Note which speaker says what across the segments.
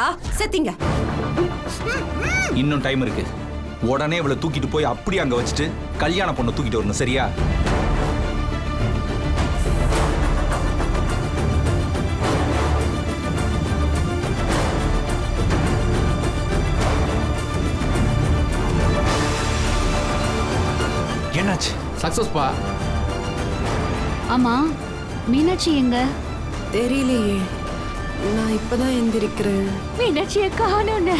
Speaker 1: செத்தீங்களா? செத்தீங்க.
Speaker 2: இன்னும் டைம் இருக்கு. உடனே இவளை தூக்கிட்டு போய் அப்படியே அங்க வச்சுட்டு கல்யாண பொண்ணை தூக்கிட்டு வரணும், சரியா? என்னாச்சு?
Speaker 3: சக்சஸ் பா.
Speaker 4: ஆமா, மீனாட்சி எங்க?
Speaker 1: தெரியலையே, நான் இப்பதான் எந்திரிக்கிறேன்.
Speaker 4: மீனாட்சியை காணோன்னு.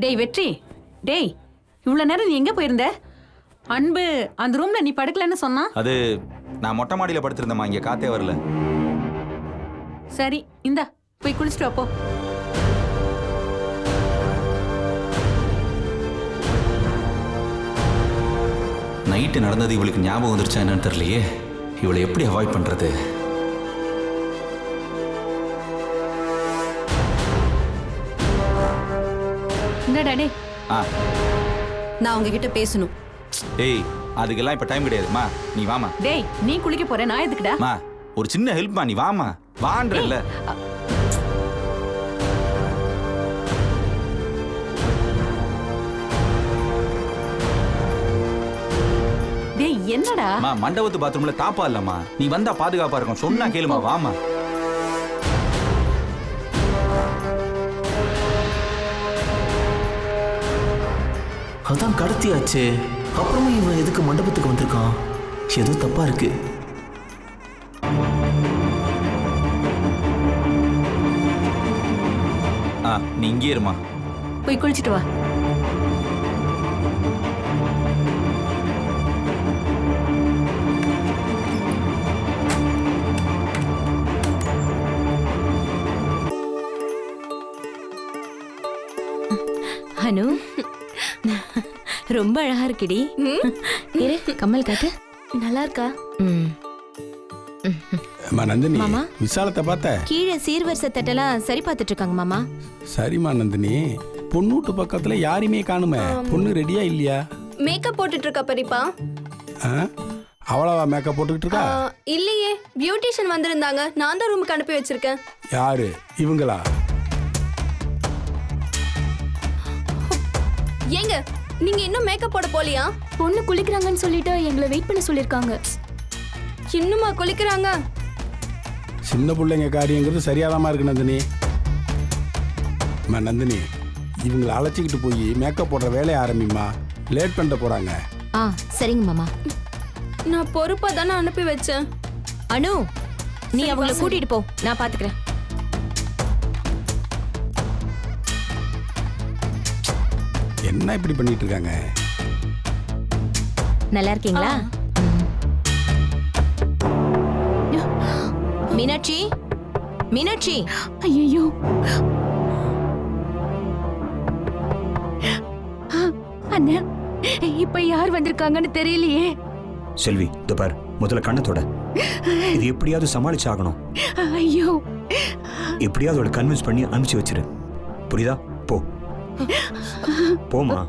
Speaker 5: டேய் வெற்றி, டேய் இவ்வளவு நேரம் நீ எங்க போயிருந்த? அன்பு அந்த ரூம்ல நீ படுக்கலன்னு சொன்னா.
Speaker 2: அது நான் மொட்டை மாடியில படுத்திருந்தேம்மா, இங்க காத்தே வரல.
Speaker 5: சரி இந்தா போய் குளிச்சுட்டு வா போ.
Speaker 2: நைட்டு நடந்தது இவளுக்கு ஞாபகம் வந்துருச்சா என்னன்னு தெரியலையே. இவளை எப்படி அவாய்ட் பண்றது?
Speaker 5: இந்தடா டேய்.
Speaker 1: நான் உங்ககிட்ட பேசணும்.
Speaker 2: ஏய், அதுக்கெல்லாம் இப்ப டைம் கிடையாதுமா, நீ வாமா.
Speaker 5: டேய் நீ குளிக்க போற, நான் எதுக்குடா?
Speaker 2: மா, ஒரு சின்ன ஹெல்ப்மா, நீ வாமா. வான்றல்ல.
Speaker 5: டேய் என்னடா?
Speaker 2: மா, மண்டபத்து பாத்ரூம்ல தாப்பா இல்லம்மா, நீ வந்தா பாதுகாப்பா இருக்கும். சொன்னா கேளுமா, வாமா.
Speaker 6: அதான் கடத்தியாச்சு, அப்புறமா இவன் எதுக்கு மண்டபத்துக்கு வந்திருக்கான்? ஏதோ தப்பா இருக்கு.
Speaker 2: நீ இங்கே இருமா.
Speaker 5: போய் குளிச்சுட்டு வா.
Speaker 4: அனு ரொம்ப அழகா இருக்குடி. இரு கம்மல் காட்டு. நல்லா இருக்கா?
Speaker 7: நந்தினி, விசாலத்தை பார்த்த?
Speaker 4: கீழே சீர்வரிசை தட்டெல்லாம் சரி பார்த்துட்டு இருக்காங்க மாமா.
Speaker 7: சரிம்மா நந்தினி, பொண்ணூட்டு பக்கத்துல யாருமே காணுமே. பொண்ணு ரெடியா இல்லையா?
Speaker 8: மேக்கப் போட்டுட்டு இருக்கா பெரியப்பா.
Speaker 7: அவளவா மேக்கப் போட்டுக்கிட்டு இருக்கா?
Speaker 8: இல்லையே, பியூட்டிஷியன் வந்திருந்தாங்க, நான் தான் ரூமுக்கு அனுப்பி வச்சிருக்கேன்.
Speaker 7: யாரு இவங்களா?
Speaker 8: ஏங்க நீங்க இன்னும் மேக்கப் போட போலியா?
Speaker 4: பொண்ணு குளிக்கிறாங்கன்னு சொல்லிட்டு எங்களை வெயிட் பண்ண சொல்லிருக்காங்க.
Speaker 8: இன்னுமா குளிக்கிறாங்க?
Speaker 7: சின்ன பிள்ளைங்க காரியங்கிறது சரியாதாமா இருக்கு நந்தினி. நந்தினி, இவங்களை அழைச்சிக்கிட்டு போய் மேக்கப் போடுற வேலையை ஆரம்பிமா. லேட் பண்ண போறாங்க.
Speaker 4: சரிங்க மாமா.
Speaker 8: நான் பொறுப்பா தானே அனுப்பி வச்சேன்.
Speaker 4: அனு, நீ அவங்கள கூட்டிட்டு போ, நான் பாத்துக்கிறேன்.
Speaker 7: என்ன இப்படி பண்ணிட்டு இருக்காங்க?
Speaker 4: நல்லா இருக்கீங்களா? மீனாட்சி மீனாட்சி
Speaker 3: ஐயோ அண்ணா இப்ப யார் வந்திருக்காங்கன்னு தெரியலையே.
Speaker 9: செல்வி இதோ பார், முதல்ல கண்ணத்தோட இது எப்படியாவது சமாளிச்சாகணும்.
Speaker 3: ஐயோ
Speaker 9: எப்படியாவது அவளை கன்வின்ஸ் பண்ணி அனுப்பிச்சு வச்சிரு, புரியுதா? போ போமா.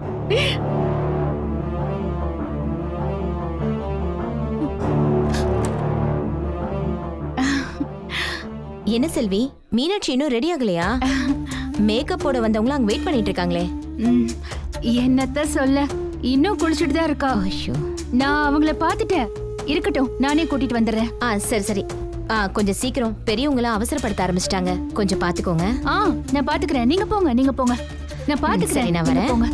Speaker 4: என்ன செல்வி, மீனாட்சி இன்னும் ரெடி ஆகலையா? மேக்கப் போட வந்தவங்களும் அங்க வெயிட் பண்ணிட்டு இருக்காங்களே.
Speaker 3: என்னத்த சொல்ல, இன்னும் குளிச்சுட்டு தான் இருக்கா.
Speaker 4: ஐயோ,
Speaker 3: நான் அவங்கள பாத்துட்டேன். இருக்கட்டும், நானே கூட்டிட்டு வந்துடுறேன்.
Speaker 4: சரி சரி. கொஞ்சம் சீக்கிரம், பெரியவங்களாம் அவசரப்படுத்த ஆரம்பிச்சிட்டாங்க, கொஞ்சம் பாத்துக்கோங்க.
Speaker 3: நான் பாத்துக்கிறேன். நீங்க போங்க, நீங்க போங்க. நான் பாத்துக்கிறேன்.
Speaker 4: சரி, நான் வரேன்.
Speaker 3: போங்க.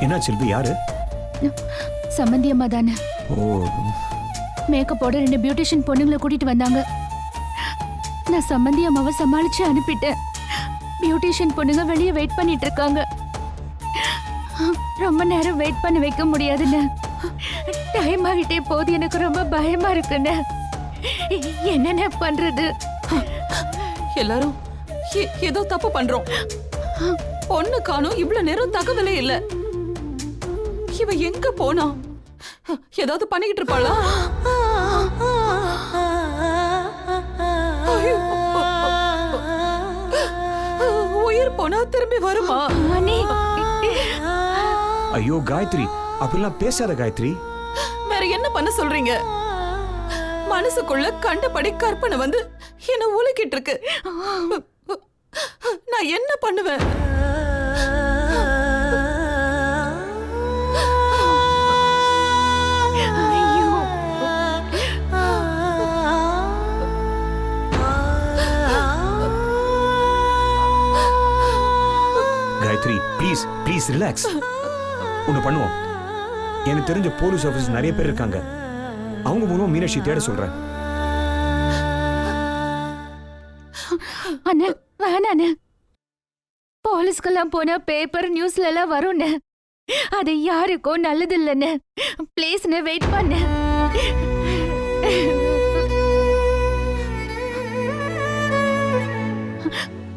Speaker 9: என்ன செல்வி, யாரு?
Speaker 3: சம்பந்தி அம்மா தானே.
Speaker 9: ஓ,
Speaker 3: மேக்கப் போட 2 பியூட்டிஷியன் பொண்ணுங்களை கூட்டிட்டு வந்தாங்க. நான் சம்பந்தி அம்மாவை சமாளிச்சு அனுப்பிட்டேன். பியூட்டிஷியன் பொண்ணுங்க வெளியே வெயிட் பண்ணிட்டு இருக்காங்க. ரொம்ப நேரம் வெயிட் பண்ண வைக்க முடியாதுன்னு. டைம் ஆகிட்டே போது, எனக்கு ரொம்ப பயமா இருக்குன்னு. என்னென்ன பண்றது?
Speaker 10: எல்லாரும் ஏதோ தப்பு பண்றோம். பொண்ணு காணோம், இவ்வளவு நேரம் தகவலே இல்ல. இவ எங்க போனா? ஏதாவது பண்ணிக்கிட்டு இருப்பாளா? உயிர் போனா திரும்பி வருமா?
Speaker 9: ஐயோ காயத்ரி, அப்படிலாம் பேசாத காயத்ரி.
Speaker 10: வேற என்ன பண்ண சொல்றீங்க? மனசுக்குள்ள கண்டபடி கற்பனை வந்து என்ன உலுக்கிட்டு இருக்கு. நான் என்ன பண்ணுவேன்?
Speaker 9: Gayathri please please relax. ஒன்று பண்ணுவோம். எனக்கு தெரிஞ்ச போலீஸ் ஆஃபீஸ் நிறைய பேர் இருக்காங்க, அவங்க மூலமா மீனாட்சி தேட சொல்றேன்.
Speaker 3: அண்ணா வேணாண்ணே. போலீஸ்க்கெல்லாம் போனா பேப்பர் நியூஸ்ல எல்லாம் வரும்னு. அது யாருக்கும் நல்லது இல்லைன்னு. ப்ளீஸ்ண்ணே, வெயிட் பண்ணு.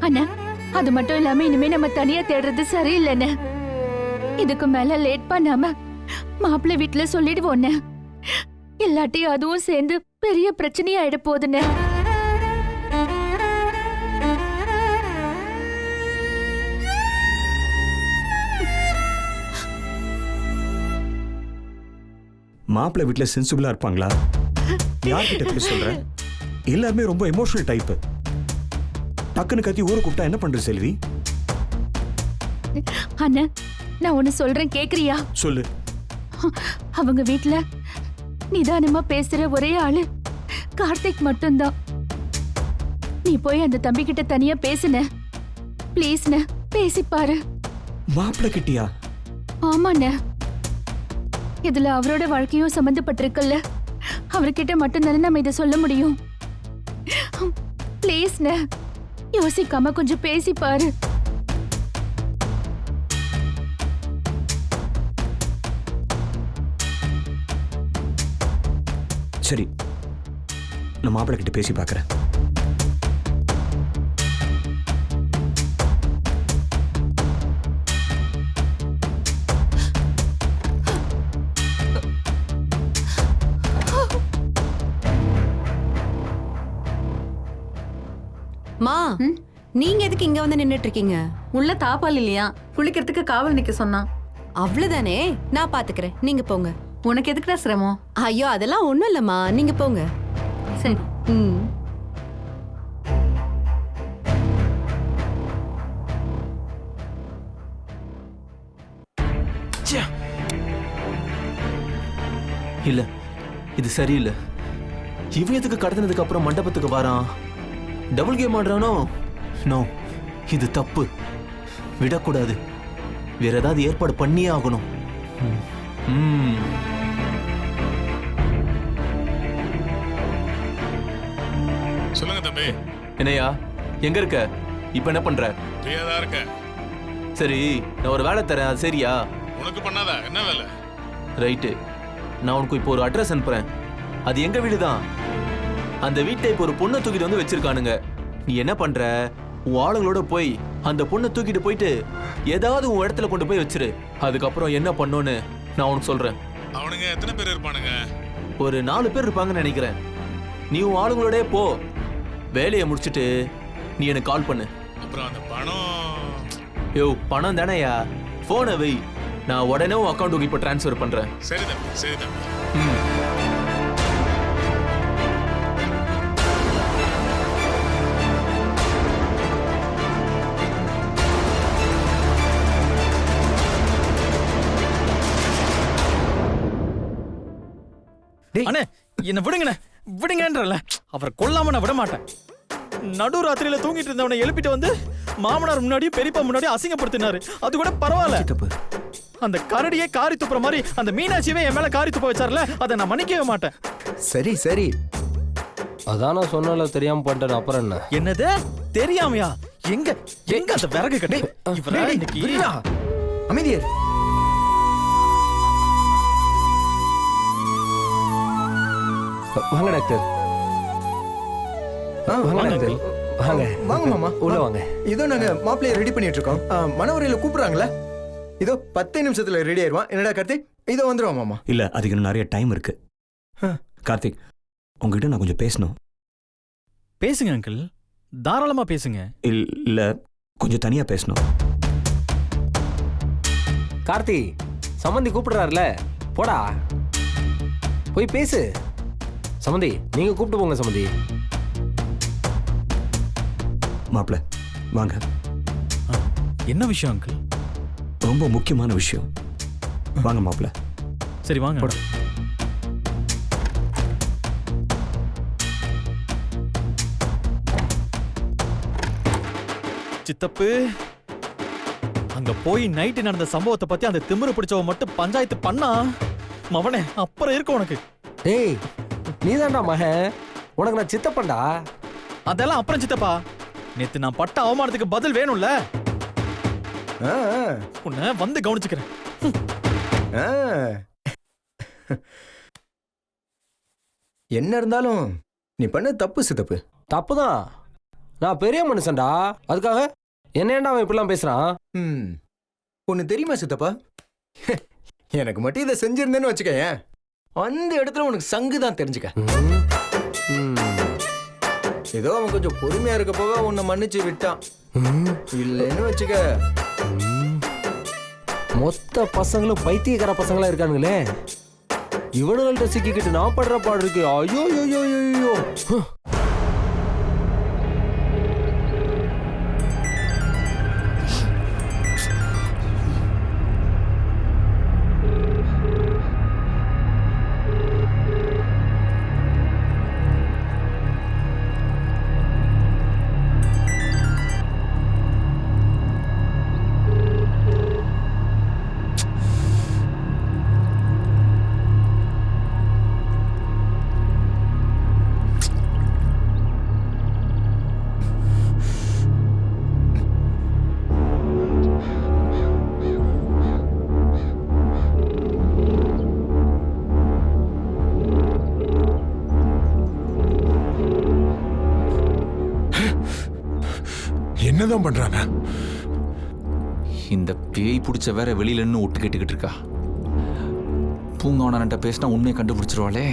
Speaker 3: அண்ணா, அது மட்டும் இல்லாம இனிமே நம்ம தனியா தேடுறது சரியில்லைன்னு. இதுக்கு மேல லேட் பண்ணாம மாப்பிள்ளை வீட்டுல சொல்லிடுவோன்னு. இல்லாட்டி அதுவும் சேர்ந்து பெரிய பிரச்சனையாயிட போகுதுன்னு.
Speaker 9: மாப்பிள்ளை வீட்டில் சென்சிபிளா இருப்பாங்களா? யார்கிட்ட பேச சொல்ற? எல்லாருமே ரொம்ப எமோஷனல் டைப். டக்குன்னு கத்தி ஊரை கூப்பிட்டா என்ன பண்ற செல்வி?
Speaker 3: அண்ணா, நான் ஒன்னு சொல்றேன், கேக்குறியா?
Speaker 9: சொல்லு.
Speaker 3: அவங்க வீட்ல நிதானமா பேசுற ஒரே ஆளு கார்த்திக் மட்டும்தான். நீ போய் அந்த தம்பி கிட்ட தனியா பேசுன. ப்ளீஸ்ண்ண, பேசி பாரு.
Speaker 9: மாப்பிள்ளை கிட்டியா?
Speaker 3: ஆமாண்ண. இதுல அவரோட வாழ்க்கையும் சம்பந்தப்பட்டிருக்குல்ல. அவர்கிட்ட மட்டும்தானே நம்ம இதை சொல்ல முடியும். ப்ளீஸ்ண்ண, யோசிக்காம கொஞ்சம் பேசி பாரு.
Speaker 9: சரி, நான் மாப்பிள்ளை கிட்ட பேசி பார்க்கறேன்.
Speaker 1: மா, நீங்க எதுக்கு இங்க வந்து நின்னுட்டு இருக்கீங்க?
Speaker 5: உள்ள தாப்பால் இல்லையா, குளிக்கிறதுக்கு காவல் நிக்க சொன்னான்.
Speaker 1: அவ்வளவுதானே, நான் பாத்துக்கிறேன், நீங்க போங்க.
Speaker 5: உனக்கு எதுக்குடா சிரமம்?
Speaker 1: ஐயோ, அதெல்லாம் ஒண்ணும் இல்லம்மா, நீங்க போங்க.
Speaker 5: சரி.
Speaker 6: இல்ல, இது சரியில்லை. இவன் எதுக்கு கடத்தினதுக்கு அப்புறம் மண்டபத்துக்கு வரான்? Double game ஆடுறானோ? நோ, இது தப்பு. விடக்கூடாது. வேற ஏதாவது ஏற்பாடு பண்ணியே ஆகணும்.
Speaker 11: சொல்லுங்க தம்பி.
Speaker 6: என்னையா, எங்க இருக்க? இப்ப என்ன பண்ற?
Speaker 11: ஃப்ரீயா தான் இருக்கேன்.
Speaker 6: சரி, நான் ஒரு வேலை தரேன், அது சரியா?
Speaker 11: உனக்கு பண்ணாதா என்ன வேலை?
Speaker 6: ரைட்டு. நான் உனக்கு இப்போ ஒரு அட்ரஸ் அனுப்புறேன். அது எங்க வீடு தான். அந்த வீட்டை இப்போ ஒரு பொண்ணை தூக்கிட்டு வந்து வச்சிருக்கானுங்க. நீ என்ன பண்ற? உன் ஆளுங்களோட போய் அந்த பொண்ணை தூக்கிட்டு போயிட்டு ஏதாவது உன் இடத்துல கொண்டு போய் வச்சிரு. அதுக்கப்புறம் என்ன பண்ணோன்னு நான் உனக்கு சொல்றேன்.
Speaker 11: அவனுங்க எத்தனை பேர் இருப்பானுங்க?
Speaker 6: ஒரு 4 பேர் இருப்பாங்கன்னு நினைக்கிறேன். நீ உன் ஆளுங்களோட போ. வேலையை முடிச்சிட்டு நீ எனக்கு கால் பண்ணு.
Speaker 11: அப்புறம் அந்த பணம்?
Speaker 6: யோ, பணம் தானேயா? போனை வை, நான் உடனே உன் அக்கௌண்ட்டுக்கு இப்போ ட்ரான்ஸ்ஃபர் பண்றேன்.
Speaker 11: சரி தம்பி, சரி தம்பி.
Speaker 12: அண்ணே என்ன விடுங்கண்ணே, விடுங்கன்றல. அவரை கொல்லாம நான் விட மாட்டேன். நடு ராத்திரியில தூங்கிட்டு இருந்தவனை எழுப்பிட்டு வந்து மாமனார் முன்னாடி பெரியப்பா முன்னாடி அசிங்கப்படுத்தினாரு. அது கூட பரவாயில்ல. அந்த கரடியே காரி துப்புற மாதிரி அந்த மீனாட்சியவே என் மேல காரி துப்ப வச்சார்ல, அதை நான் மன்னிக்கவே மாட்டேன்.
Speaker 13: சரி சரி, அதான் நான் சொன்னால தெரியாம பண்ணிட்டேன். அப்புறம் என்ன?
Speaker 12: என்னது தெரியாமையா? எங்க எங்க அந்த விறகு கட்டி
Speaker 13: அமைதியர். வாங்க டாக்டர். வாங்க டாக்டர். வாங்க வாங்க மாமா, உள்ள வாங்க. இதோ நாங்க மாப்பிள்ளைய ரெடி பண்ணிட்டு இருக்கோம். மனவரையில கூப்பிடுறாங்களே. இதோ 10 நிமிஷத்துல ரெடி ஆயிருவான். என்னடா கார்த்திக், இதோ வந்துருவான் மாமா.
Speaker 9: இல்ல, அதுக்கு இன்னும் நிறைய டைம் இருக்கு. கார்த்திக், உங்ககிட்ட நான் கொஞ்சம் பேசணும்.
Speaker 12: பேசுங்க அங்கிள், தாராளமா பேசுங்க.
Speaker 9: இல்ல, கொஞ்சம் தனியா பேசணும்.
Speaker 13: கார்த்தி, சம்மந்தி கூப்பிடுறாருல, போடா போய் பேசு. சம்மந்தி, நீங்க கூப்பிட்டு போங்க சம்மந்தி.
Speaker 9: மாப்பிள்ள வாங்க.
Speaker 12: என்ன விஷயம் அங்கிள்?
Speaker 9: ரொம்ப முக்கியமான விஷயம். வாங்க மாப்பிள்ள.
Speaker 12: சரி வாங்க. சித்தப்பு, அங்க போய் நைட்டு நடந்த சம்பவத்தை பத்தி அந்த திமிரு பிடிச்சவ மட்டும் பஞ்சாயத்து பண்ணா மவனே அப்புறம் இருக்கு உனக்கு.
Speaker 13: டேய், நீதான்டா மகன், உனக்கு நான் சித்தப்பண்டா.
Speaker 12: அதெல்லாம் அப்புறம் சித்தப்பா. நேத்து நான் பட்ட அவமானத்துக்கு பதில் வேணும்ல. உன்னை வந்து கவனிச்சுக்கிறேன்.
Speaker 13: என்ன இருந்தாலும் நீ பண்ண தப்பு சித்தப்பு. தப்புதான். நான் பெரிய மனுஷன்டா, அதுக்காக என்னேண்டா அவன் இப்படிலாம் பேசுறான்? ஒன்னு தெரியுமா சித்தப்பா, எனக்கு மட்டும் இதை செஞ்சிருந்தேன்னு வச்சுக்கேன், அந்த இடத்துல உனக்கு சங்கு தான் தெரிஞ்சுக்க. ஏதோ அவன் கொஞ்சம் பொறுமையா இருக்க போக உன்னை மன்னிச்சு விட்டான். இல்லைன்னு வச்சுக்க, மொத்த பசங்களும் பைத்தியக்கார பசங்களா இருக்கானுங்களே. இவனுங்கள்ட்ட சிக்கிக்கிட்டு நான் படுற பாடு இருக்கு. ஐயோ ஐயோ ஐயோ.
Speaker 11: என்னதான் பண்றாங்க?
Speaker 2: இந்த பேய் பிடிச்ச வேற வெளியில நின்று ஒட்டு கேட்டுக்கிட்டு இருக்கா. பூங்கவனன்ட்ட பேசினா உண்மையை கண்டுபிடிச்சிருவாளே.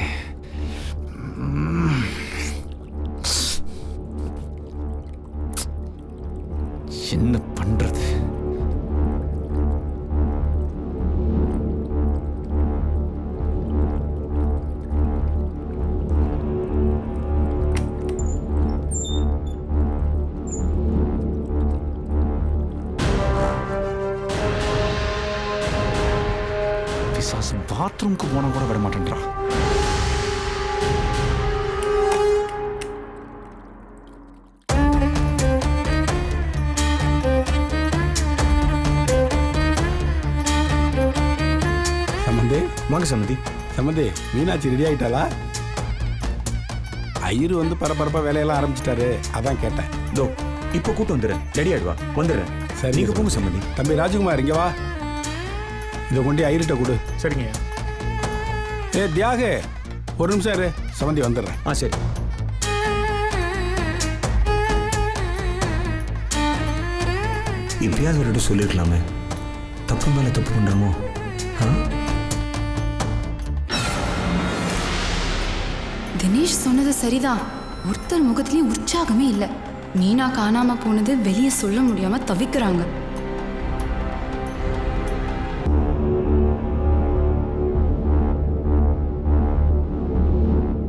Speaker 2: என்ன பண்றது? பாத்ரூம்க்கு போன கூட விட மாட்டேன்றா.
Speaker 7: சம்பந்தி
Speaker 9: வாங்க சம்பந்தி.
Speaker 7: சம்பந்தி, மீனாட்சி ரெடி ஆயிட்டாளா? ஐயரு வந்து பரபரப்பா வேலையெல்லாம் ஆரம்பிச்சிட்டாரு, அதான் கேட்டேன்.
Speaker 9: இதோ இப்போ கூட்டு வந்துடுறேன். ரெடி ஆயிடுவா, வந்துடுறேன்.
Speaker 7: சரி,
Speaker 9: நீங்க போங்க சம்பந்தி.
Speaker 7: தம்பி ராஜகுமார் இங்க வா. இதை கொண்டு ஐரிட்ட கொடு.
Speaker 12: சரிங்க.
Speaker 7: ஏ தியாகு, ஒரு நிமிஷம் இரு, சம்பந்தி வந்துடுறேன்.
Speaker 9: சரி. இப்பயாவது அவர்கிட்ட சொல்லிருக்கலாமே, தப்பு மேல தப்பு பண்றோமோ?
Speaker 1: தினேஷ் சொன்னது சரிதான். ஒருத்தர் முகத்திலயும் உற்சாகமே இல்ல. மீனா காணாம போனது வெளியே சொல்ல முடியாம தவிக்கிறாங்க.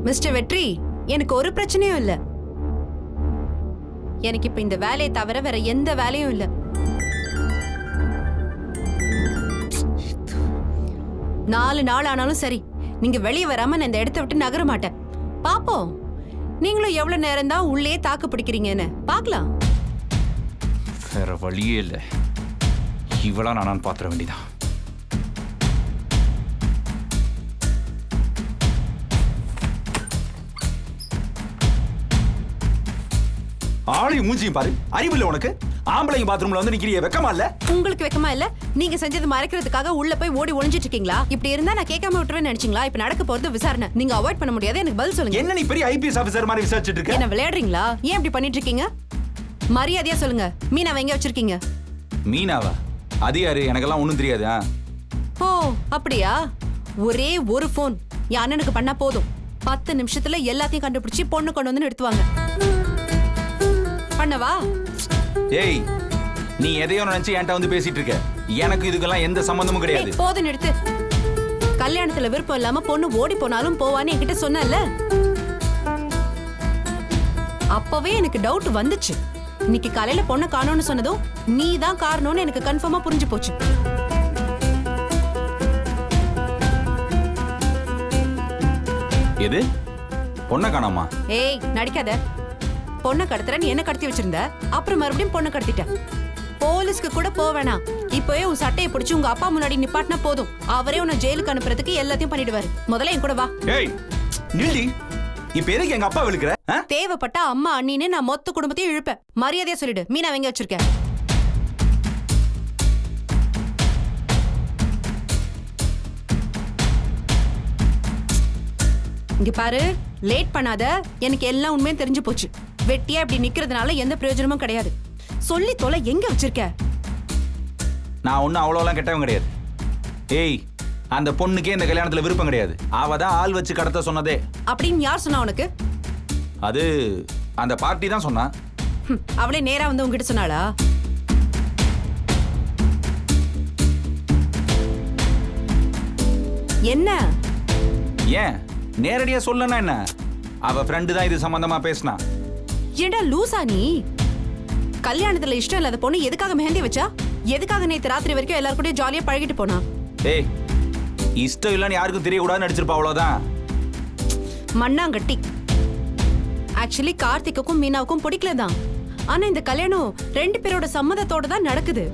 Speaker 5: மிஸ்டர் வெற்றி, எனக்கு ஒரு பிரச்சனையும் இல்ல. எனக்கு இப்ப இந்த வேலையை தவிர வேற எந்த வேலையும் இல்ல. 4 நாள் ஆனாலும் சரி, நீங்க வெளியே வராம நான் இந்த இடத்த விட்டு நகர மாட்டேன். பாப்போம் நீங்களும் எவ்வளவு நேரம் தான் உள்ளே தாக்கு பிடிக்கிறீங்கன்னு பாக்கலாம்.
Speaker 2: வேற வழியே இல்லை. இவளா நான் பாத்திர வேண்டியதான். ஆளையும் மூஞ்சியும் பாரு, அறிவு இல்ல உனக்கு? ஆம்பளைங்க பாத்ரூம்ல வந்து நிக்கிறிய, வெக்கமா இல்ல?
Speaker 5: உங்களுக்கு வெக்கமா இல்ல? நீங்க செஞ்சது மறைக்கிறதுக்காக உள்ள போய் ஓடி ஒளிஞ்சிட்டு இருக்கீங்களா? இப்படி இருந்தா நான் கேட்காம விட்டுருவேன் நினைச்சீங்களா? இப்ப நடக்க போறது விசாரணை. நீங்க அவாய்ட் பண்ண முடியாது. எனக்கு பதில் சொல்லுங்க.
Speaker 2: என்ன நீ பெரிய ஐபிஎஸ் ஆபீசர் மாதிரி விசாரிச்சிட்டு இருக்க?
Speaker 5: என்ன விளையாடுறீங்களா? ஏன் இப்படி பண்ணிட்டு இருக்கீங்க? மரியாதையா சொல்லுங்க. மீனாவை எங்க வச்சிருக்கீங்க?
Speaker 2: மீனாவா? அது யாரு? எனக்கெல்லாம் ஒண்ணும் தெரியாது.
Speaker 5: ஓ அப்படியா? ஒரே ஒரு போன் என் அண்ணனுக்கு பண்ணா போதும். 10 நிமிஷத்துல எல்லாத்தையும் கண்டுபிடிச்சு பொண்ணு கொண்டு வந்து நிறுத்துவாங்க. பண்ணவா?
Speaker 2: ஏய், நீ எதையோ நினைச்சு என்கிட்ட வந்து பேசிட்டு இருக்க. எனக்கு இதுக்கெல்லாம் எந்த சம்பந்தமும் கிடையாது.
Speaker 5: போதும், நிறுத்து. கல்யாணத்துல விருப்பம் இல்லாம பொண்ணு ஓடி போனாலும் போவான்னு என்கிட்ட சொன்னல. அப்பவே எனக்கு டவுட் வந்துச்சு. இன்னைக்கு காலையில பொண்ணை காணோம்னு சொன்னதும் நீ தான் காரணம்னு எனக்கு கன்ஃபார்மா புரிஞ்சு போச்சு.
Speaker 2: எது? பொண்ணை காணாமா?
Speaker 5: ஏய் நடிக்காத. பொண்ணை கடத்துற, நீ என்ன கடத்தி வச்சிருந்த, அப்புறம் மறுபடியும் பொண்ணை கடத்திட்ட. போலீஸ்க்கு கூட போவேணா. இப்பவே உன் சட்டையை பிடிச்சு உங்க அப்பா முன்னாடி நிப்பாட்டினா போதும். அவரே உன்னை ஜெயிலுக்கு அனுப்புறதுக்கு எல்லாத்தையும் பண்ணிடுவாரு. முதல்ல என் கூட வா.
Speaker 2: ஏய் நில்டி. இப்ப எதுக்கு எங்க அப்பா விழுக்குற?
Speaker 5: தேவைப்பட்டா அம்மா அண்ணின்னு நான் மொத்த குடும்பத்தையும் இழுப்பேன். மரியாதையா சொல்லிடு. மீனா எங்க வச்சிருக்க? இங்க பாரு, லேட் பண்ணாத. எனக்கு எல்லாம் உண்மையும் தெரிஞ்சு போச்சு. வெட்டியா இப்படி நிக்கிறதுனால எந்த பிரயோஜனமும் கிடையாது. சொல்லி தொலை, எங்க வச்சிருக்க?
Speaker 2: நான் ஒன்னும் அவ்வளோலாம் கெட்டவன் கிடையாது. ஏய், அந்த பொண்ணுக்கே இந்த கல்யாணத்துல விருப்பம் கிடையாது. அவ தான் ஆள் வச்சு கடத்த சொன்னதே.
Speaker 5: அப்படின்னு யார் சொன்னா உனக்கு?
Speaker 2: அது அந்த பார்ட்டி தான் சொன்னா.
Speaker 5: அவளே நேரா வந்து உங்ககிட்ட சொன்னாளா? என்ன?
Speaker 2: ஏன் நேரடியா சொல்லனா என்ன? அவ ஃப்ரெண்டு தான் இது சம்பந்தமா பேசினா.
Speaker 5: ஏண்டா லூசா நீ? கல்யாணத்துல இஷ்டம் இல்லாத பொண்ணு எதுக்காக மெஹந்தி வச்சா? எதுக்காக நேத்து ராத்திரி வரைக்கும் எல்லாரும் கூட ஜாலியா பழகிட்டு போனா?
Speaker 2: ஏய், இஷ்டம் இல்லன்னு யாருக்கும் தெரியக்கூடாதுன்னு நடிச்சிருப்பா, அவ்வளவுதான்.
Speaker 5: மண்ணாங்கட்டி. ஆக்சுவலி கார்த்திக்குக்கும் மீனாவுக்கும் பிடிக்கல தான். ஆனா இந்த கல்யாணம் 2 பேரோட சம்மதத்தோட தான் நடக்குது.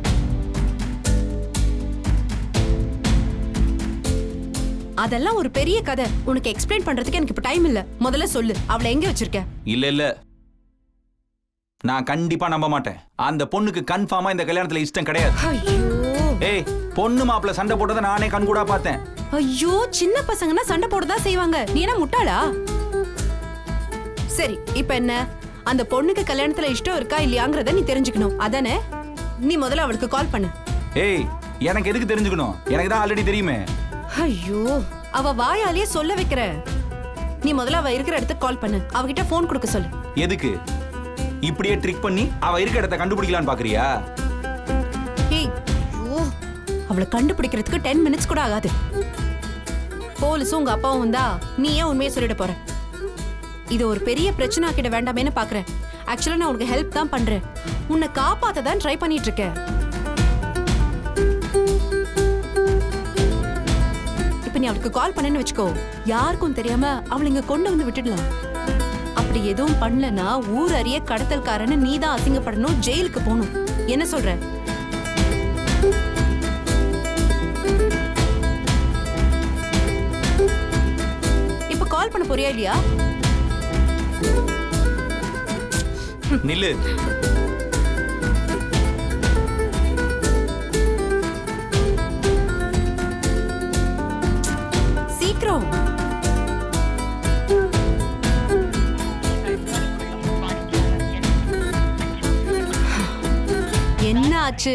Speaker 5: அதெல்லாம் ஒரு பெரிய கதை. உனக்கு எக்ஸ்பிளைன் பண்றதுக்கு எனக்கு இப்ப டைம் இல்ல. முதல்ல சொல்லு, அவளை எங்க வச்சிருக்க?
Speaker 2: இல்ல நான் கண்டிப்பா நம்ப மாட்டேன். அந்த பொண்ணுக்கு கன்ஃபார்மா இந்த கல்யாணத்துல இஷ்டம் கிடையாது. ஏய், பொண்ணு மாப்பிள்ள சண்டை போட்டதை நானே கண்கூடா பார்த்தேன்.
Speaker 5: ஐயோ, சின்ன பசங்கன்னா சண்டை போடதான் செய்வாங்க. நீ என்ன முட்டாளா? சரி, இப்ப என்ன? அந்த பொண்ணுக்கு கல்யாணத்துல இஷ்டம் இருக்கா இல்லையாங்கறத நீ தெரிஞ்சுக்கணும், அதானே? நீ முதல்ல அவளுக்கு கால் பண்ணு.
Speaker 2: ஏய், எனக்கு எதுக்கு தெரிஞ்சுக்கணும்? எனக்கு தான் ஆல்ரெடி தெரியுமே.
Speaker 5: ஐயோ, அவ வாயாலேயே சொல்ல வைக்கிற. நீ முதல்ல அவ இருக்கிற இடத்துக்கு கால் பண்ணு. அவகிட்ட போன் கொடுக்க சொல்லு.
Speaker 2: எதுக்கு? இப்படியே ட்ரிக் பண்ணி அவ இருக்கிற இடத்தை கண்டுபிடிக்கலான்னு பாக்குறியா?
Speaker 5: ஏய், ஐயோ, அவளை கண்டுபிடிக்கிறதுக்கு 10 மினிட்ஸ் கூட ஆகாது. போலீஸும் உங்க அப்பாவும் வந்தா நீ ஏன் உண்மையை சொல்லிட போற? இது ஒரு பெரிய பிரச்சனை ஆக்கிட வேண்டாமேன்னு பாக்குறேன். ஆக்சுவலா நான் உனக்கு ஹெல்ப் தான் பண்றேன். உன்னை காப்பாத்த தான் ட்ரை பண்ணிட்டு இருக்கேன். இப்ப நீ அவளுக்கு கால் பண்ணேன்னு வச்சுக்கோ, யாருக்கும் தெரியாம அவளை இங்க கொண்டு வந்து விட்டுடலாம். அப்படி எதுவும் பண்ணலனா ஊர் அறிய கடத்தல்காரன்னு நீ தான் அசிங்கப்படணும், ஜெயிலுக்கு போகணும். என்ன சொல்ற? இப்ப கால் பண்ண போறியா இல்லையா?
Speaker 2: நில்லு.
Speaker 5: ஆச்சு?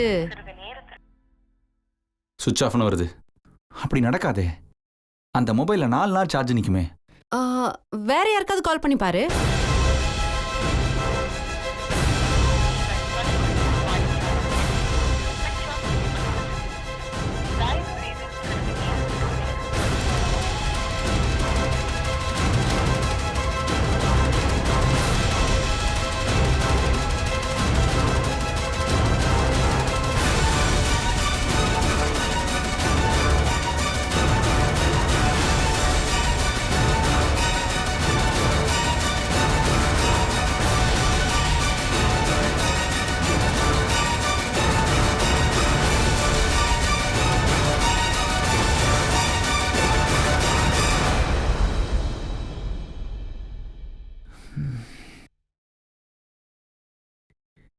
Speaker 2: சுவிட்ச் ஆஃப்னு வருது. அப்படி நடக்காதே. அந்த மொபைல்ல 4 நாள் சார்ஜ் நிக்குமே.
Speaker 5: வேற யாருக்காவது கால் பண்ணி பாரு.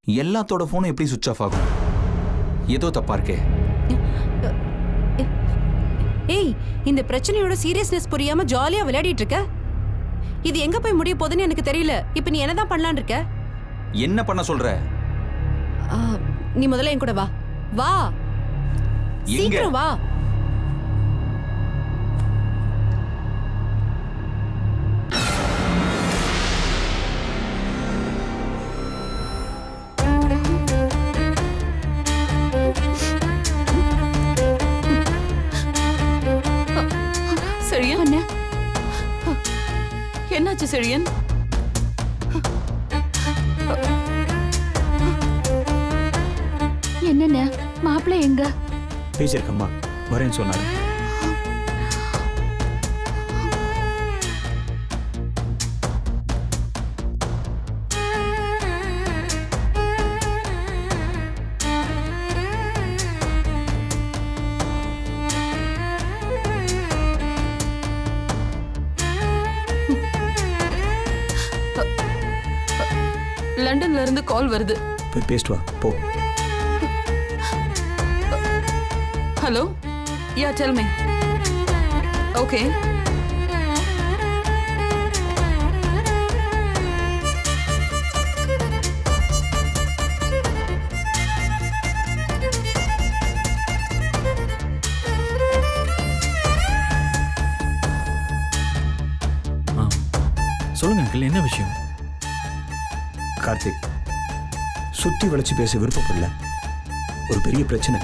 Speaker 2: எல்லாத்தோட போனும் எப்படி சுவிட்ச் ஆஃப் ஆகும்? ஏதோ தப்பா இருக்கே.
Speaker 5: ஏய், இந்த பிரச்சனையோட சீரியஸ்னஸ் புரியாம ஜாலியா விளையாடிட்டு இருக்க. இது எங்க போய் முடிய போகுதுன்னு எனக்கு தெரியல. இப்போ நீ என்னதான் பண்ணலாம்னு இருக்க?
Speaker 2: என்ன பண்ண சொல்ற?
Speaker 5: நீ முதல்ல என் கூட வா. வா,
Speaker 2: எங்க?
Speaker 5: சீக்கிரம் வா.
Speaker 10: செழியன், என்னாச்சு செழியன்?
Speaker 3: என்னென்ன மாப்பிள்ளை எங்க?
Speaker 9: பேசியிருக்கம்மா, வரேன்னு சொன்னாரு.
Speaker 10: லண்டன்ல இருந்து கால் வருது.
Speaker 9: போய் பேசிட்டு வா, போ.
Speaker 10: ஹலோ, யா டெல் மீ. ஓகே,
Speaker 12: சொல்லுங்க அங்கிள், என்ன விஷயம்?
Speaker 9: கார்த்திக், சுத்தி வளைச்சு பேச விருப்பப்படல. ஒரு பெரிய பிரச்சனை.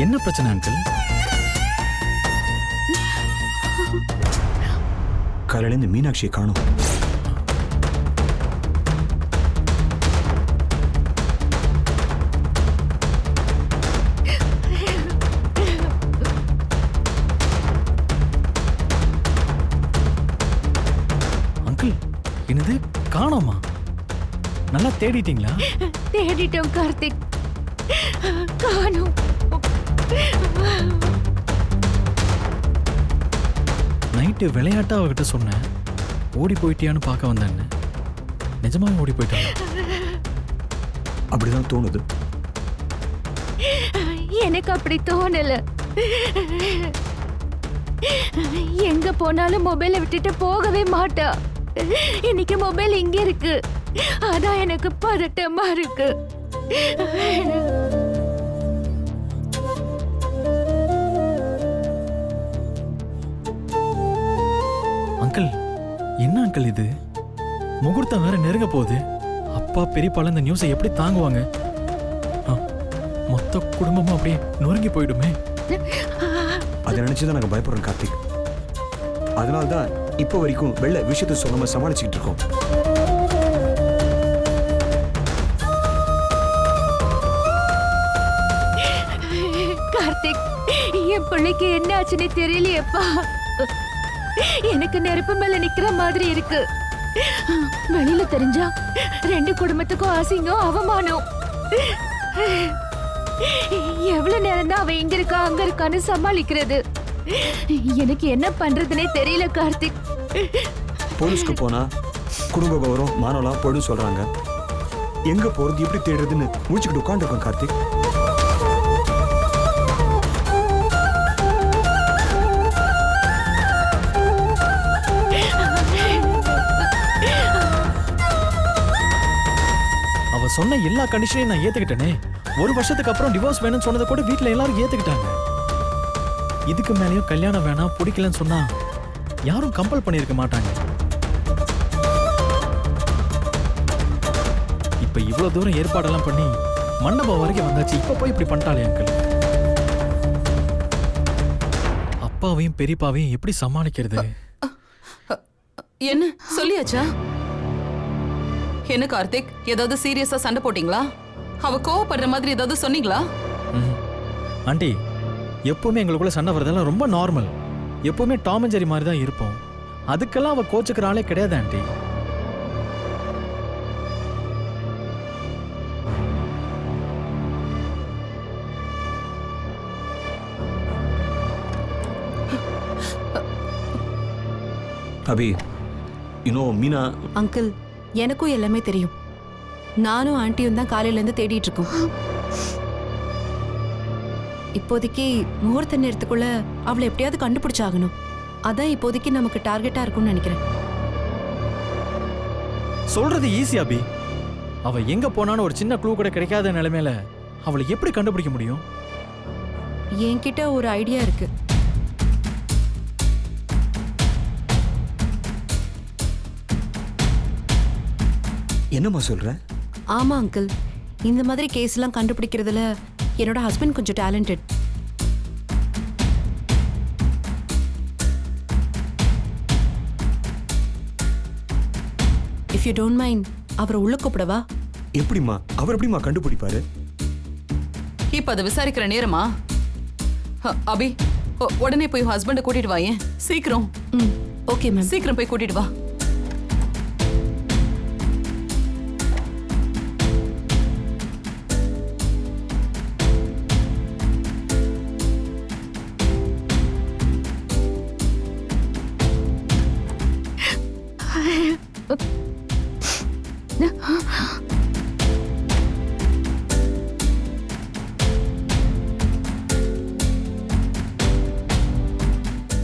Speaker 12: என்ன பிரச்சனை அங்கிள்?
Speaker 9: காலையில இந்த மீனாட்சியை காணோம்.
Speaker 12: அங்கிள், என்னது காணோமா? நல்லா தேடிட்டீங்களா?
Speaker 3: தேடிட்டோம் கார்த்திக், காணோம்.
Speaker 12: நைட்டு விளையாட்டா அவகிட்ட சொன்னேன், ஓடி போயிட்டியான்னு பார்க்க வந்தேன்னு. நிஜமாவே ஓடி போயிட்டாங்க?
Speaker 9: அப்படிதான் தோணுது.
Speaker 3: எனக்கு அப்படி தோணல. எங்க போனாலும் மொபைலை விட்டுட்டு போகவே மாட்டா. இன்னைக்கு மொபைல் இங்க இருக்கு, அதான் எனக்கு பதட்டமா இருக்கு.
Speaker 12: அங்கிள், என்ன அங்கிள் இது? முகூர்த்தம் வேற நெருங்க போகுது. அப்பா பெரியப்பால இந்த நியூஸை எப்படி தாங்குவாங்க? மொத்த குடும்பமும் அப்படியே நொறுங்கி போயிடுமே.
Speaker 9: அதை நினைச்சுதான் நாங்க பயப்படுறோம் கார்த்திக். அதனால்தான் இப்போ வரைக்கும் வெள்ள விஷயத்தை சொல்லாம சமாளிச்சுக்கிட்டு இருக்கோம்.
Speaker 3: கார்த்திக், என் பிள்ளைக்கு என்ன ஆச்சுன்னு தெரியலையேப்பா. எனக்கு நெருப்பு மேல நிக்கிற மாதிரி இருக்கு. வெளியில தெரிஞ்சா 2 குடும்பத்துக்கும் அசிங்கம், அவமானம். எவ்வளவு நேரம் தான் அவ இங்க இருக்கா அங்க இருக்கான்னு சமாளிக்கிறது? எனக்கு என்ன பண்றதுனே தெரியல கார்த்திக்.
Speaker 9: போலீஸ்க்கு போனா குடும்ப கௌரவம் மானவலாம் போயிடும் சொல்றாங்க. எங்க போறது, எப்படி தேடுறதுன்னு முடிச்சுக்கிட்டு உட்காந்துருக்கோம் கார்த்திக்.
Speaker 12: சொன்ன எல்லா கண்டிஷனையும் நான் ஏத்துக்கிட்டேனே. ஒரு வருஷத்துக்கு அப்புறம் டிவோர்ஸ் வேணும்னு சொன்னதை கூட வீட்ல எல்லாரும் ஏத்துக்கிட்டாங்க. இதுக்கு மேலேயும் கல்யாணம் வேணாம் பிடிக்கலன்னு சொன்னா யாரும் கம்பல் பண்ணியிருக்க மாட்டாங்க. இப்ப இவ்வளவு தூரம் ஏற்பாடெல்லாம் பண்ணி மண்டபம் வரைக்கும் வந்தாச்சு. இப்ப போய் இப்படி பண்ணிட்டாளே அங்கிள். அப்பாவையும் பெரியப்பாவையும் எப்படி சமாளிக்கிறது?
Speaker 10: என்ன சொல்லியாச்சா? என்ன கார்த்திக், ஏதாவது சீரியஸா சண்டை போட்டீங்களா? அவ கோவப்படுற மாதிரி ஏதாவது சொன்னீங்களா?
Speaker 12: ஆண்டி, எப்பவுமே எங்களுக்குள்ள சண்டை வரதெல்லாம் ரொம்ப நார்மல். எப்பவுமே டாம் அண்ட் ஜெரி மாதிரி தான் இருப்போம். அதுக்கெல்லாம் அவ கோச்சுக்கிற ஆளே கிடையாது ஆண்டி.
Speaker 9: அபி, மீனா.
Speaker 5: அங்கிள், எனக்கும் எல்லாமே தெரியும். நானும் ஆண்டியும் தான் காலையில இருந்து தேடிட்டு இருக்கோம். இப்போதைக்கு முகூர்த்த நேரத்துக்குள்ள அவளை எப்படியாவது கண்டுபிடிச்சாகணும். அதான் இப்போதைக்கு நமக்கு டார்கெட்டா இருக்கும்னு நினைக்கிறேன்.
Speaker 12: சொல்றது ஈஸி அபி. அவ எங்க போனான்னு ஒரு சின்ன க்ளூ கூட கிடைக்காத நிலைமையில அவளை எப்படி கண்டுபிடிக்க முடியும்?
Speaker 5: என்கிட்ட ஒரு ஐடியா இருக்கு.
Speaker 9: என்னம்மா சொல்ற?
Speaker 5: ஆமா அங்கிள், இந்த மாதிரி கேஸ் எல்லாம் கண்டுபிடிக்கிறதுல என்னோட ஹஸ்பண்ட் கொஞ்சம் talented. If you don't mind, அவரை உள்ள கூப்பிடவா?
Speaker 9: எப்படிமா அவர் எப்படிமா கண்டுபிடிப்பாரு?
Speaker 10: இப்ப அதை விசாரிக்கிற நேரமா? அபி, உடனே போய் ஹஸ்பண்டை கூட்டிட்டு வா. ஏன் சீக்கிரம்?
Speaker 5: Okay ma'am.
Speaker 10: சீக்கிரம் போய் கூட்டிட்டு வா.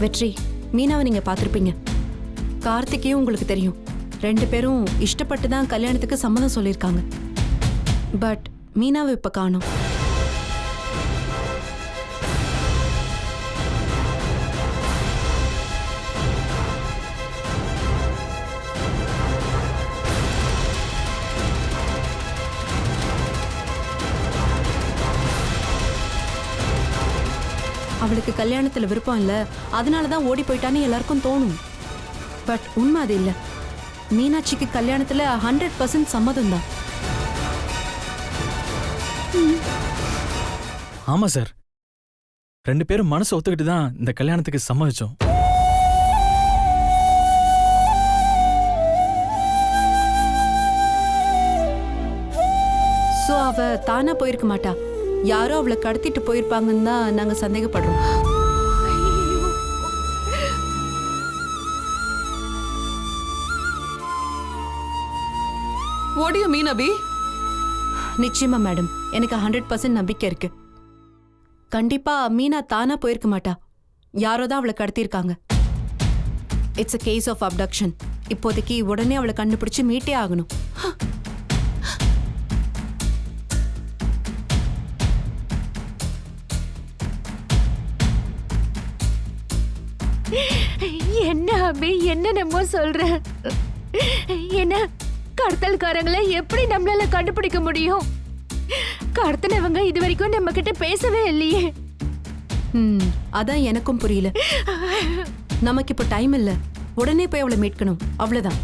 Speaker 5: வெற்றி, மீனாவை நீங்க பார்த்திருப்பீங்க. கார்த்திகையும் உங்களுக்கு தெரியும். 2 பேரும் இஷ்டப்பட்டு தான் கல்யாணத்துக்கு சம்மதம் சொல்லியிருக்காங்க. பட் மீனாவை இப்ப காணோம். அவளுக்கு கல்யாணத்துல விருப்பம் இல்ல, அதனாலதான் ஓடி போயிட்டான்னு எல்லாருக்கும் தோணும். பட் உண்மை அது இல்ல. மீனாட்சிக்கு கல்யாணத்துல 100% சம்மதம் தான்.
Speaker 12: ஆமா சார், 2 பேரும் மனசு ஒத்துக்கிட்டு தான் இந்த கல்யாணத்துக்கு சம்மதிச்சோம்.
Speaker 5: சோ அவ தானா போயிருக்க மாட்டா. யாரோ அவளை கடத்திட்டு போயிருப்பாங்கன்னு தான் நாங்க சந்தேகப்படுறோம்.
Speaker 10: What do you mean, அபி?
Speaker 5: நிச்சயமா மேடம், எனக்கு 100% நம்பிக்கை இருக்கு. கண்டிப்பா மீனா தானா போயிருக்க மாட்டா. யாரோ தான் அவளை கடத்தியிருக்காங்க. It's a case of abduction. இப்போதைக்கு உடனே அவளை கண்டுபிடிச்சு மீட்டே ஆகணும்.
Speaker 3: என்ன அபி, என்ன நம்ம சொல்ற? என்ன கடத்தல்காரங்களை எப்படி நம்மளால கண்டுபிடிக்க முடியும்? கடத்தினவங்க இது வரைக்கும் நம்ம கிட்ட பேசவே இல்லையே.
Speaker 5: அதான் எனக்கும் புரியல. நமக்கு இப்ப டைம் இல்ல, உடனே போய் அவளை மீட்கணும், அவ்வளவுதான்.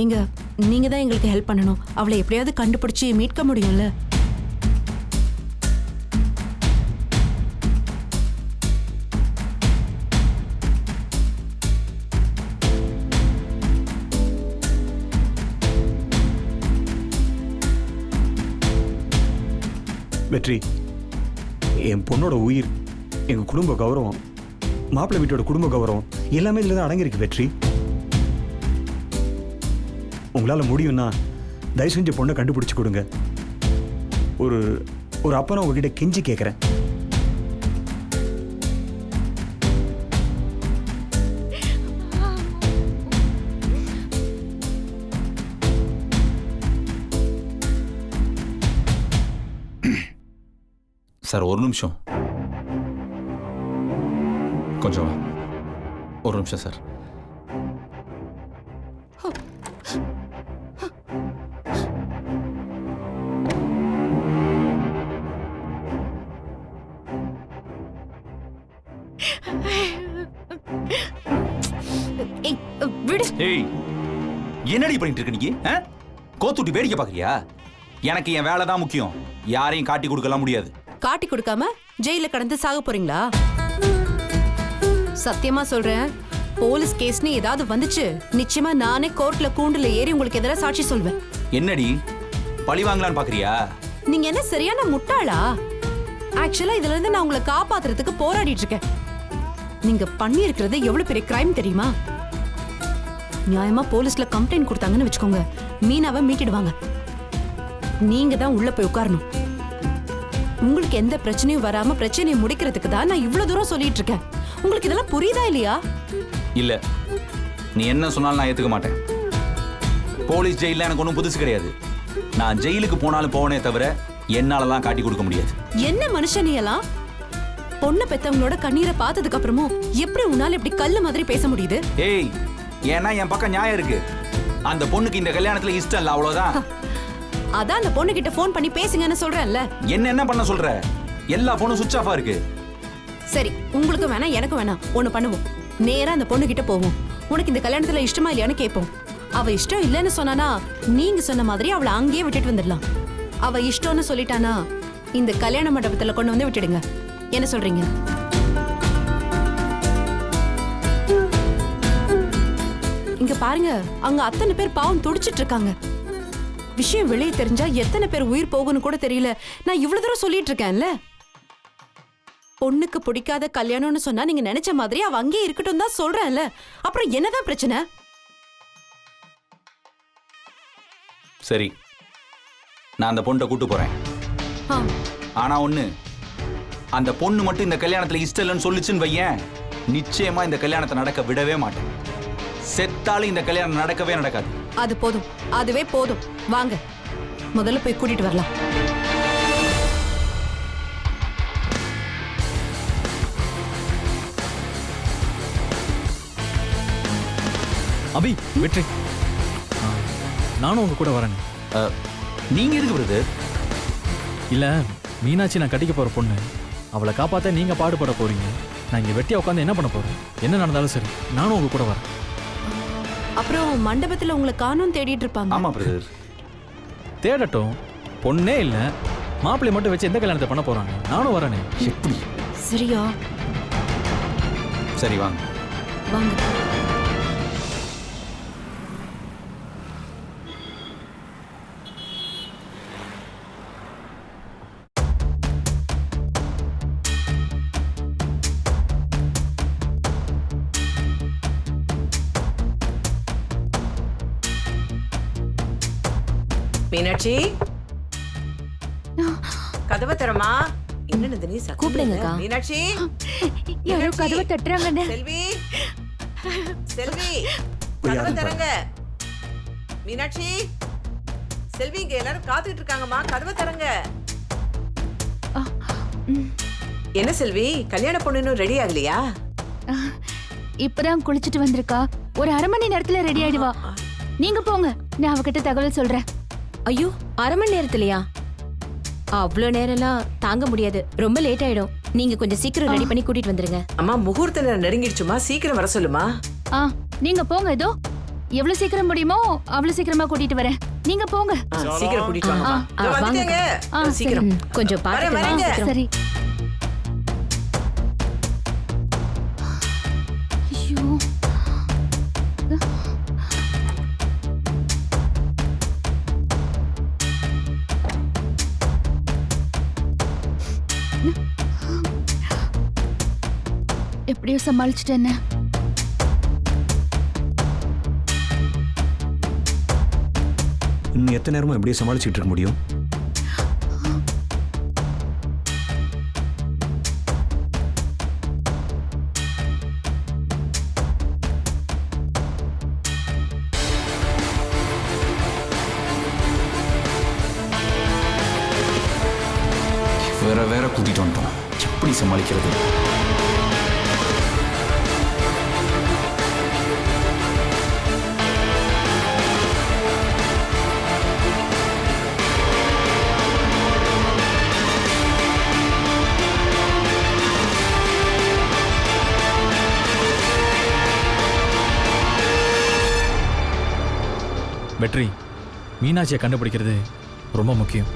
Speaker 5: எங்க நீங்க தான் எங்களுக்கு ஹெல்ப் பண்ணணும். அவளை எப்படியாவது கண்டுபிடிச்சு மீட்க முடியும்ல?
Speaker 9: வெற்றி, என் பொண்ணோட உயிர், எங்க குடும்ப கௌரவம், மாப்பிள்ளை வீட்டோட குடும்ப கௌரவம் எல்லாமே இதுல தான் அடங்கியிருக்கு. வெற்றி, உங்களால முடியும்னா தயவு செஞ்சு பொண்ணை கண்டுபிடிச்சு கொடுங்க. ஒரு ஒரு அப்பா உங்ககிட்ட கெஞ்சி கேட்கிறேன்.
Speaker 2: சார் ஒரு நிமிஷம், கொஞ்சம் ஒரு நிமிஷம் சார்.
Speaker 5: ஏய், விடு.
Speaker 2: ஏய், என்னடி பண்ணிட்டு இருக்க நீ? கோத்துட்டி வேடிக்கை பாக்குறியா? எனக்கு என் வேலை தான் முக்கியம். யாரையும் காட்டி கொடுக்கலாம் முடியாது.
Speaker 5: காட்டி கொடுக்காம ஜெயில கடந்து சாக போறீங்களா? சத்தியமா சொல்றேன், போலீஸ் கேஸ்னு ஏதாவது வந்துச்சு, நிச்சயமா நானே கோர்ட்ல கூண்டுல ஏறி உங்களுக்கு எதிராக சாட்சி சொல்வேன்.
Speaker 2: என்னடி பழி வாங்கலான்னு பாக்குறியா?
Speaker 5: நீங்க என்ன சரியான முட்டாளா? ஆக்சுவலா இதுல இருந்து நான் உங்களை காப்பாத்துறதுக்கு போராடிட்டு இருக்கேன். நீங்க பண்ணி இருக்கிறது எவ்வளவு பெரிய கிரைம் தெரியுமா? நியாயமா போலீஸ்ல கம்ப்ளைண்ட் கொடுத்தாங்கன்னு வச்சுக்கோங்க, மீனாவை மீட்டிடுவாங்க. நீங்க தான் உள்ள போய் உட்காரணும். உங்களுக்கு எந்த பிரச்சனையும் வராம பிரச்சனையை முடிக்கிறதுக்கு தான் நான் இவ்வளவு தூரம் சொல்லிட்டு இருக்கேன். உங்களுக்கு இதெல்லாம் புரியுதா இல்லையா?
Speaker 2: இல்ல, நீ என்ன சொன்னாலும் நான் ஏத்துக்க மாட்டேன். போலீஸ் ஜெயில எனக்கு ஒன்றும் புதுசு கிடையாது. நான் ஜெயிலுக்கு போனாலும் போவனே தவிர என்னாலலாம் காட்டி கொடுக்க முடியாது.
Speaker 5: என்ன மனுஷன் நீ எல்லாம்? பொண்ணு பெத்தவங்களோட கண்ணீரை பார்த்ததுக்கு அப்புறமும் எப்படி உன்னால இப்படி கல்லு மாதிரி பேச முடியுது?
Speaker 2: ஏய், ஏன்னா என் பக்கம் நியாயம் இருக்கு. அந்த பொண்ணுக்கு இந்த கல்யாணத்துல இஷ்டம் இல்ல, அவ்வளவுதான்.
Speaker 5: அதான் அந்த பொண்ணு கிட்ட போன் பண்ணி பேசுங்கன்னு சொல்றேன்ல.
Speaker 2: என்ன பண்ண சொல்ற? எல்லா போனும் சுவிட்ச் ஆஃபா இருக்கு.
Speaker 5: சரி, உங்களுக்கு வேணாம் எனக்கும் வேணாம். ஒண்ணு பண்ணுவோம், நேரா அந்த பொண்ணு கிட்ட போவோம். உனக்கு இந்த கல்யாணத்துல இஷ்டமா இல்லையான்னு கேட்போம். அவ இஷ்டம் இல்லைன்னு சொன்னானா நீங்க சொன்ன மாதிரி அவளை அங்கேயே விட்டுட்டு வந்துடலாம். அவ இஷ்டம்னு சொல்லிட்டானா இந்த கல்யாண மண்டபத்துல கொண்டு வந்து விட்டுடுங்க. என்ன சொல்றீங்க? இங்க பாருங்க, அங்க அத்தனை பேர் பாவம் துடிச்சிட்டு இருக்காங்க. விஷயம் வெளியே தெரிஞ்சா எத்தனை பேர் உயிர் போகும்னு கூட தெரியல. நான் இவ்வளவு தூரம் சொல்லிட்டு இருக்கேன்ல. பொண்ணுக்கு பிடிக்காத கல்யாணம்னு சொன்னா நீங்க நினைச்ச மாதிரி அவ அங்கேயே இருக்கட்டும் தான் சொல்றேன்ல. அப்புறம் என்னதான் பிரச்சனை?
Speaker 2: சரி, நான் அந்த பொண்ணை கூட்டு போறேன். ஆனா ஒண்ணு, அந்த பொண்ணு மட்டும் இந்த கல்யாணத்துல இஷ்டம் இல்லைன்னு சொல்லிச்சுன்னு வையேன், நிச்சயமா இந்த கல்யாணத்தை நடக்க விடவே மாட்டேன். செத்தாலும் இந்த கல்யாணம் நடக்கவே நடக்காது.
Speaker 5: அது போதும், அதுவே போதும். வாங்க, முதல்ல போய் கூட்டிட்டு வரலாம்.
Speaker 12: அபி, வெற்றி, நானும் உங்க கூட வரேன்.
Speaker 2: நீங்க எதுக்கு வருது?
Speaker 12: இல்ல, மீனாட்சி நான் கட்டிக்க போற பொண்ணு. அவளை காப்பாத்த நீங்க பாடுபட போறீங்க. நான் இங்க வெட்டியா உட்காந்து என்ன பண்ண போறேன்? என்ன நடந்தாலும் சரி, நானும் உங்க கூட வரேன்.
Speaker 5: அப்புறம் மண்டபத்துல உங்களை காணோம் தேடிட்டு இருப்பாங்க.
Speaker 2: ஆமா பிரதர்.
Speaker 12: தேடட்டும், பொண்ணே இல்ல, மாப்பிள்ளை மட்டும் வச்சு எந்த கல்யாணத்தை பண்ண போறாங்க? நானும் வரேனே.
Speaker 2: எப்படி?
Speaker 5: சரியா?
Speaker 2: சரி, வாங்க
Speaker 5: வாங்க.
Speaker 14: மீனாட்சி, கதவை தரமா? என்ன நந்தினி சத்தம்?
Speaker 4: கூப்பிடுங்கக்கா.
Speaker 14: மீனாட்சி,
Speaker 3: யாரோ கதவை தட்டுறாங்கண்ணே.
Speaker 14: செல்வி, செல்வி, கதவை தரங்க. மீனாட்சி, செல்வி, இங்க எல்லாரும் காத்துக்கிட்டு இருக்காங்கம்மா, கதவை தரங்க. என்ன செல்வி, கல்யாண பொண்ணு இன்னும் ரெடி ஆகலையா?
Speaker 3: இப்பதான் குளிச்சுட்டு வந்திருக்கா. ஒரு அரை மணி நேரத்துல ரெடி ஆயிடுவா. நீங்க போங்க, நான் அவகிட்ட தகவல் சொல்றேன்.
Speaker 4: ஐயோ, அரை மணி நேரத்துலயா? அவ்வளோ நேரம்லாம் தாங்க முடியாது, ரொம்ப லேட் ஆயிடும். நீங்க கொஞ்சம் சீக்கிரம் ரெடி பண்ணி கூட்டிட்டு வந்துருங்க.
Speaker 14: அம்மா, முகூர்த்த நேரம் நெருங்கிடுச்சுமா, சீக்கிரம் வர சொல்லுமா.
Speaker 3: நீங்க போங்க, ஏதோ எவ்வளவு சீக்கிரம் முடியுமோ அவ்வளவு சீக்கிரமா கூட்டிட்டு வரேன். நீங்க போங்க.
Speaker 14: சீக்கிரம் கூட்டிட்டு வாங்க. வந்துட்டேங்க. சீக்கிரம்
Speaker 4: கொஞ்சம் பாருங்க.
Speaker 3: சரி. ஐயோ, எப்படியோ சமாளிச்சுட்டேன்னு.
Speaker 9: இன்னும் எத்தனை நேரமும் எப்படியே சமாளிச்சுட்டு இருக்க முடியும்?
Speaker 2: வேற கூட்டிட்டு வந்துட்டோம். எப்படி சமாளிக்கிறது?
Speaker 12: வெற்றி, மீனாட்சியை கண்டுபிடிக்கிறது ரொம்ப முக்கியம்.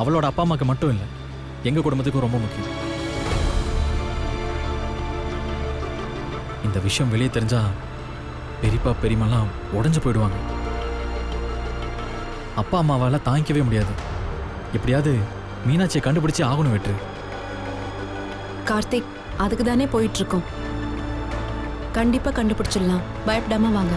Speaker 12: அவளோட அப்பா அம்மாக்கு மட்டும் இல்லை, எங்க குடும்பத்துக்கும் ரொம்ப முக்கியம். இந்த விஷயம் வெளியே தெரிஞ்சா பெரியப்பா பெரியம்மாலாம் உடஞ்சு போயிடுவாங்க. அப்பா அம்மாவால் தாங்கிக்கவே முடியாது. எப்படியாவது மீனாட்சியை கண்டுபிடிச்சு ஆகணும் வெற்றி.
Speaker 5: கார்த்திக், அதுக்கு தானே போயிட்டு இருக்கோம். கண்டிப்பா கண்டுபிடிச்சிடலாம், பயப்படாம வாங்க.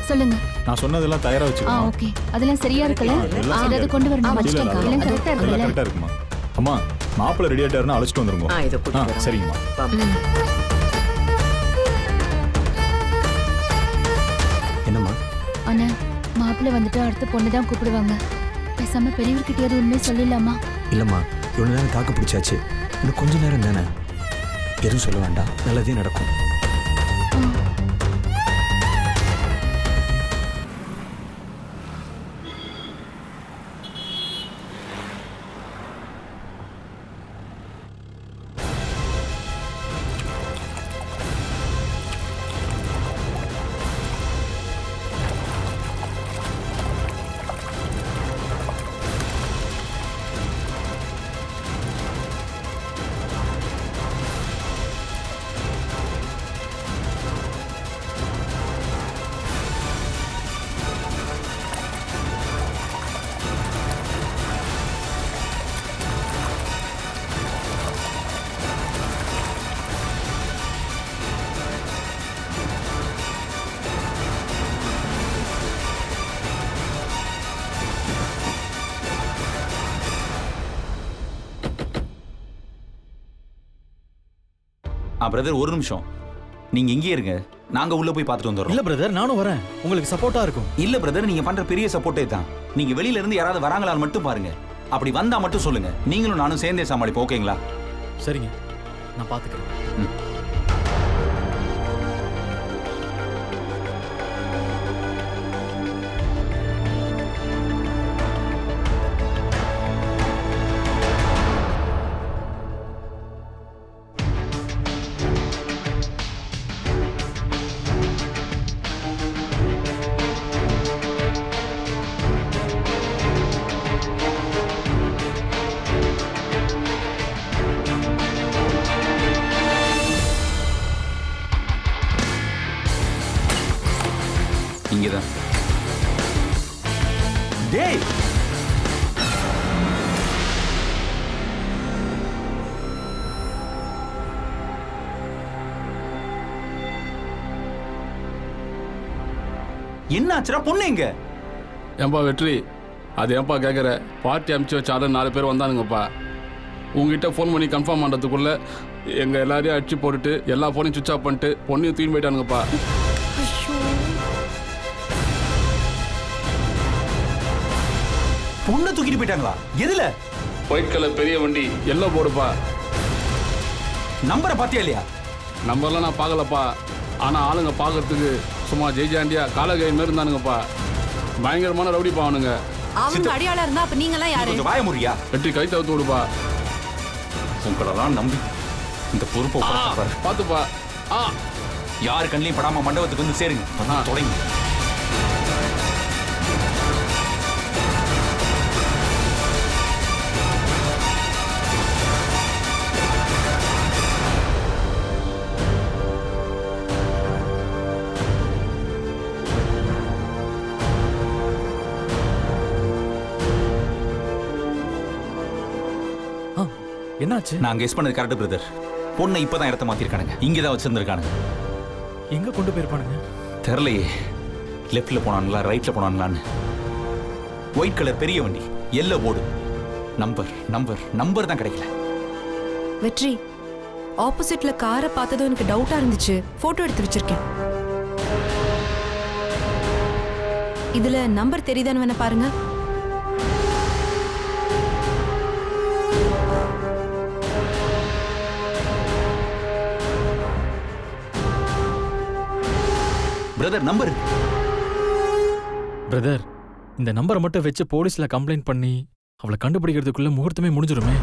Speaker 3: சொல்லுங்க.
Speaker 15: நான் சொன்னதெல்லாம் தயாரா வச்சுக்கோங்க.
Speaker 3: ஓகே, அதெல்லாம் சரியா இருக்குல்ல? ஏதாவது கொண்டு வரணும். வச்சிட்டேன். எல்லாம் கரெக்ட்டா இருக்குல்ல?
Speaker 15: கரெக்ட்டா இருக்குமா? அம்மா, மாப்பிள்ளை ரெடி ஆயிட்டாருன்னா அழைச்சிட்டு வந்துருங்க.
Speaker 14: இத கூட்டிட்டு வரேன்.
Speaker 15: சரிங்கம்மா.
Speaker 9: என்னம்மா?
Speaker 3: அண்ணா, மாப்பிள்ளை வந்துட்டு அடுத்த பொண்ணு தான் கூப்பிடுவாங்க. பேசாம பெரியவர்கிட்டயாவது உண்மையை சொல்லிடலாமா?
Speaker 9: இல்லம்மா, இவ்வளவு நேரம் தாக்கு பிடிச்சாச்சு. இன்னும் கொஞ்ச நேரம் தானே, எதுவும் சொல்ல வேண்டாம், நல்லதே நடக்கும்.
Speaker 2: பிரதர், ஒரு நிமிஷம். நீங்க இங்கே இருங்க, நாங்க உள்ள போய் பார்த்துட்டு வந்துடுறோம்.
Speaker 12: இல்ல பிரதர், நானும் வரேன், உங்களுக்கு சப்போர்ட்டா இருக்கும்.
Speaker 2: இல்ல பிரதர், நீங்க பண்ற பெரிய சப்போர்ட்டே தான். நீங்க வெளியில இருந்து யாராவது வராங்களான்னு மட்டும் பாருங்க. அப்படி வந்தா மட்டும் சொல்லுங்க, நீங்களும் நானும் சேர்ந்தே சமாளிப்போம். ஓகேங்களா?
Speaker 12: சரிங்க, நான் பாத்துக்கிறேன்.
Speaker 2: இங்கதான். டேய், என்ன ஆச்சுடா? பொண்ணு எங்க?
Speaker 16: ஏன்பா வெற்றி, அது ஏன்பா கேட்குற? பார்ட்டி அனுப்பிச்சு வச்சாலும் 4 பேர் வந்தானுங்கப்பா. உங்ககிட்ட ஃபோன் பண்ணி கன்ஃபார்ம் பண்ணுறதுக்குள்ள எங்கள் எல்லாரையும் அடிச்சு போட்டுட்டு எல்லா ஃபோனையும் சுவிச் ஆஃப் பண்ணிட்டு பொண்ணையும் தூக்கி போயிட்டானுங்கப்பா.
Speaker 2: பொண்ணை தூக்கிட்டு போயிட்டாங்களா? எதுல?
Speaker 16: ஒயிட் கலர் பெரிய வண்டி எல்லோ போர்டுப்பா.
Speaker 2: நம்பரை பாத்தியா இல்லையா?
Speaker 16: நம்பர்லாம் நான் பார்க்கலப்பா. ஆனா ஆளுங்க பார்க்கறதுக்கு சும்மா ஜெய்ஜாண்டியா காலகை மாரி இருந்தானுங்கப்பா. பயங்கரமான ரவுடிப்பா அவனுங்க.
Speaker 5: அவங்க அடியாளா இருந்தா அப்ப நீங்க எல்லாம் யாரு?
Speaker 2: கொஞ்சம் வாய முறியா?
Speaker 16: வெற்றி கை தவிர்த்து விடுப்பா.
Speaker 2: உங்களெல்லாம் நம்பி இந்த பொறுப்பை
Speaker 16: பார்த்துப்பா.
Speaker 2: யாரு கண்ணிலையும் படாம மண்டபத்துக்கு வந்து சேருங்க. தொடங்கி
Speaker 12: என்னாச்சு?
Speaker 2: நான் கெஸ் பண்ணது கரெக்ட் பிரதர். பொண்ணை இப்பதான் இடத்த மாத்திருக்கானுங்க. இங்கதான் வச்சிருந்திருக்கானுங்க.
Speaker 12: எங்க கொண்டு போயிருப்பானுங்க?
Speaker 2: தெரியலையே. லெஃப்ட்ல போனானுங்களா ரைட்ல போனானுங்களான்னு. ஒயிட் கலர் பெரிய வண்டி எல்லோ போர்டு. நம்பர் தான் கிடைக்கல.
Speaker 5: வெற்றி, ஆப்போசிட்ல காரை பார்த்ததும் எனக்கு டவுட்டா இருந்துச்சு. போட்டோ எடுத்து வச்சிருக்கேன். இதுல நம்பர் தெரியுதான்னு வேணா பாருங்க.
Speaker 2: Brother number.
Speaker 12: பிரதர், இந்த நம்பரை மட்டும் வச்சு போலீஸ்ல கம்ப்ளைண்ட் பண்ணி அவளை கண்டுபிடிக்கிறதுக்குள்ள முகூர்த்தமே முடிஞ்சிருமே.